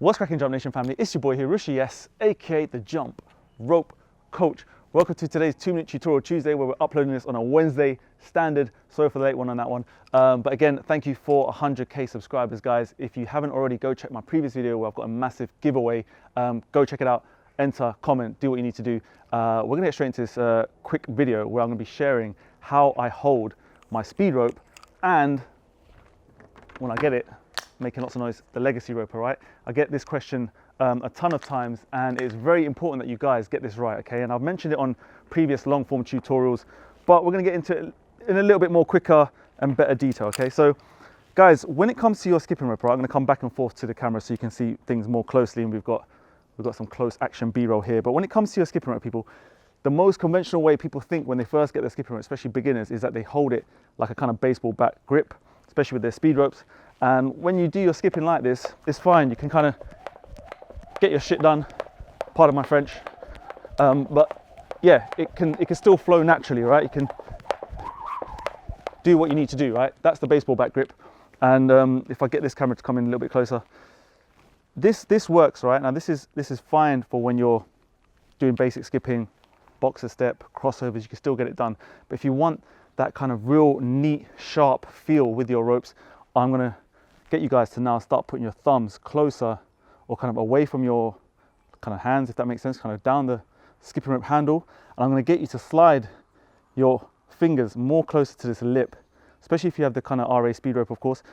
What's cracking, Jump Nation family? It's your boy here, Rushi S, aka the Jump Rope Coach. Welcome to today's 2-minute tutorial Tuesday, where we're uploading this on a Wednesday standard. Sorry for the late one on that one. But again, thank you for 100k subscribers, guys. If you haven't already, go check my previous video where I've got a massive giveaway. Go check it out, enter, comment, do what you need to do. We're gonna get straight into this quick video where I'm gonna be sharing how I hold my speed rope and, when I get it, making lots of noise, the legacy rope, all right? I get this question a ton of times, and it's very important that you guys get this right, okay? And I've mentioned it on previous long form tutorials, but we're gonna get into it in a little bit more quicker and better detail, okay? So guys, when it comes to your skipping rope, right, I'm gonna come back and forth to the camera so you can see things more closely, and we've got some close action B-roll here. But when it comes to your skipping rope, people, the most conventional way people think when they first get their skipping rope, especially beginners, is that they hold it like a kind of baseball bat grip, especially with their speed ropes. And when you do your skipping like this, it's fine. You can kind of get your shit done, pardon my French. But yeah, it can still flow naturally, right? You can do what you need to do, right? That's the baseball bat grip. And if I get this camera to come in a little bit closer, this works, right? Now this is fine for when you're doing basic skipping, boxer step, crossovers, you can still get it done. But if you want that kind of real neat, sharp feel with your ropes, I'm gonna get you guys to now start putting your thumbs closer or kind of away from your kind of hands, if that makes sense, kind of down the skipping rope handle. And I'm gonna get you to slide your fingers more closer to this lip, especially if you have the kind of RA speed rope, of course.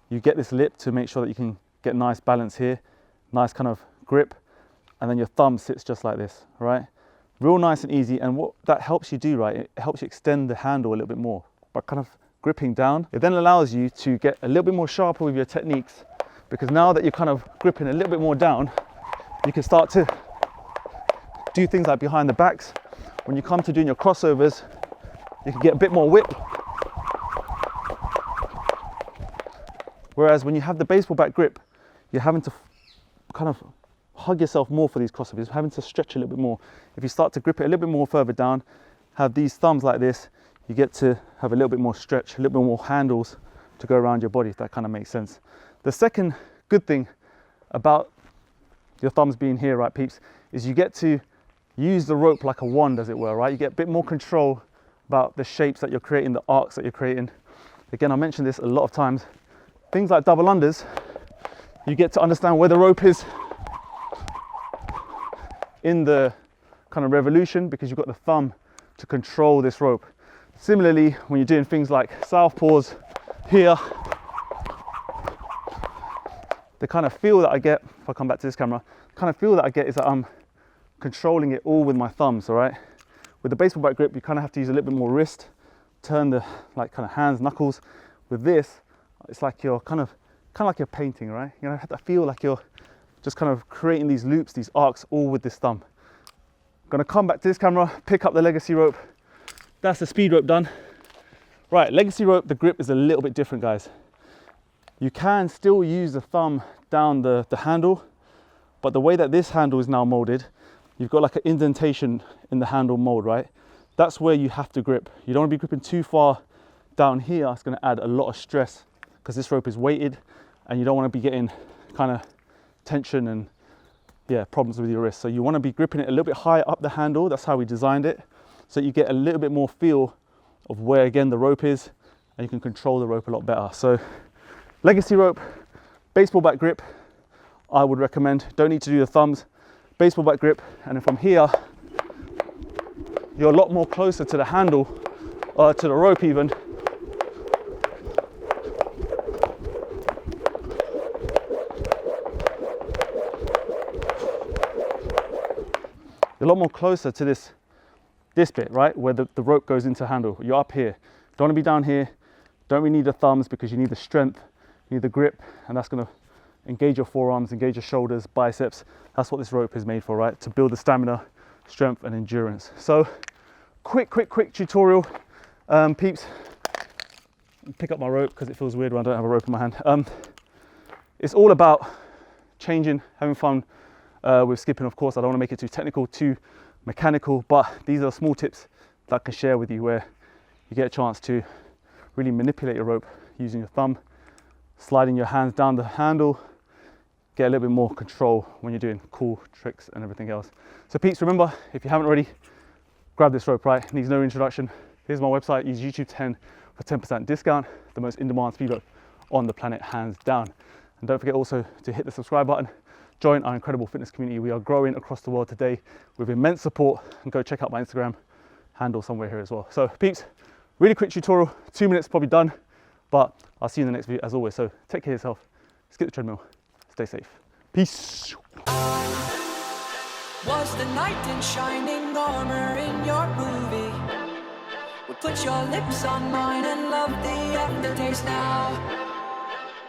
You get this lip to make sure that you can get nice balance here, nice kind of grip, and then your thumb sits just like this, right? Real nice and easy. And what that helps you do, right, it helps you extend the handle a little bit more by kind of gripping down. It then allows you to get a little bit more sharper with your techniques, because now that you're kind of gripping a little bit more down, you can start to do things like behind the backs. When you come to doing your crossovers, you can get a bit more whip. Whereas when you have the baseball bat grip, you're having to kind of hug yourself more for these crossovers, having to stretch a little bit more. If you start to grip it a little bit more further down, have these thumbs like this, you get to have a little bit more stretch, a little bit more handles to go around your body, if that kind of makes sense. The second good thing about your thumbs being here, right, peeps, is you get to use the rope like a wand, as it were, right? You get a bit more control about the shapes that you're creating, the arcs that you're creating. Again, I mentioned this a lot of times. Things like double unders, you get to understand where the rope is in the kind of revolution, because you've got the thumb to control this rope. Similarly, when you're doing things like southpaws here, the kind of feel that I get, if I come back to this camera, the kind of feel that I get is that I'm controlling it all with my thumbs, all right? With the baseball bat grip, you kind of have to use a little bit more wrist, turn the like kind of hands, knuckles. With this, it's like you're kind of like you're painting, right? You know, I feel like you're just kind of creating these loops, these arcs, all with this thumb. I'm gonna come back to this camera, pick up the legacy rope. That's the speed rope done. Right, legacy rope, the grip is a little bit different, guys. You can still use the thumb down the handle, but the way that this handle is now molded, you've got like an indentation in the handle mold, right? That's where you have to grip. You don't want to be gripping too far down here. It's going to add a lot of stress because this rope is weighted, and you don't want to be getting kind of tension and problems with your wrist. So you want to be gripping it a little bit higher up the handle. That's how we designed it, so you get a little bit more feel of where, again, the rope is, and you can control the rope a lot better. So legacy rope, baseball bat grip, I would recommend. Don't need to do the thumbs, baseball bat grip. And then from here, you're a lot more closer to the handle, to the rope even. You're a lot more closer to this bit, right, where the rope goes into handle. You're up here. Don't want to be down here. Don't really need the thumbs, because you need the strength, you need the grip, and that's going to engage your forearms, engage your shoulders, biceps. That's what this rope is made for, right? To build the stamina, strength, and endurance. So quick tutorial, peeps. Pick up my rope because it feels weird when I don't have a rope in my hand. It's all about changing, having fun with skipping. Of course, I don't want to make it too technical, too mechanical, but these are small tips that I can share with you where you get a chance to really manipulate your rope using your thumb, sliding your hands down the handle, get a little bit more control when you're doing cool tricks and everything else. So peeps, remember, if you haven't already, grab this rope, right? It needs no introduction. Here's my website, use YouTube 10 for 10% discount, the most in-demand speed rope on the planet, hands down. And don't forget also to hit the subscribe button, join our incredible fitness community. We are growing across the world today with immense support, and go check out my Instagram handle somewhere here as well. So peeps, really quick tutorial, 2 minutes probably done, but I'll see you in the next video as always. So take care of yourself, skip the treadmill, stay safe. Peace. Was the knight in shining armor in your movie? Would put your lips on mine and love the aftertaste now.